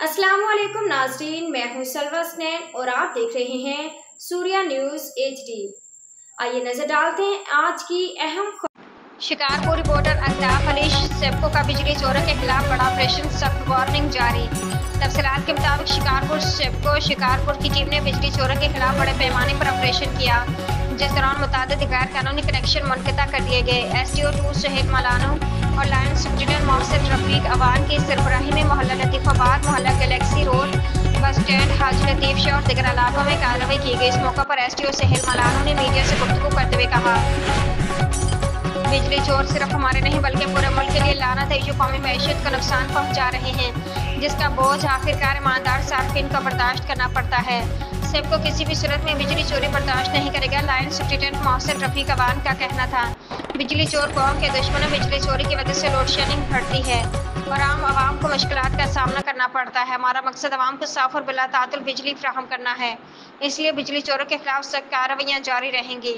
अस्सलाम वालेकुम नाज़रीन, मैं हूं सलवा स्नैन और आप देख रहे हैं सूर्या न्यूज़ HD। आइए नजर डालते हैं आज की अहम शिकारपुर रिपोर्टर अल्ताफ अली सेप्को का बिजली चोरों के खिलाफ बड़ा ऑपरेशन, सख्त वार्निंग जारी। तफसीलात के मुताबिक शिकारपुर की टीम ने बिजली चोरों के खिलाफ बड़े पैमाने पर ऑपरेशन किया, जिस दौरान मुतादिद गैर कानूनी कनेक्शन मुनक़ता कर दिए गए। SDO 2 सुहेल मलानो और लाइन सुप्रिटेंडेंट मोहसिन रफीक अवान की सरबराही में मोहल्ला लतीफ़ाबाद, मोहल्ला गैलेक्सी रोड, बस स्टैंड, हाजी लतीफ़ शाह और दिगर इलाकों में कार्रवाई की गई। इस मौके पर SDO सुहेल मलानो ने मीडिया से गुफ्तगू करते हुए कहा, बिजली चोर सिर्फ हमारे नहीं बल्कि पूरे मुल्क के लिए लानत है, जो कौमी मैशत को नुकसान पहुंचा रहे हैं, जिसका बोझ आखिरकार ईमानदार सार्फिन को बर्दाश्त करना पड़ता है। सेप्को किसी भी सूरत में बिजली चोरी बर्दाश्त नहीं करेगा, लाइन सुप्रिटेंडेंट मोहसिन रफीक अवान का कहना था। बिजली चोर कौम के दुश्मनों, बिजली चोरी की वजह से लोड शेडिंग बढ़ती है और आवाम को मुश्किलात का सामना करना पड़ता है। हमारा मकसद आवाम को साफ और बिला तातुल बिजली फराहम करना है, इसलिए बिजली चोरों के खिलाफ सख्त कार्रवाइयाँ जारी रहेंगी।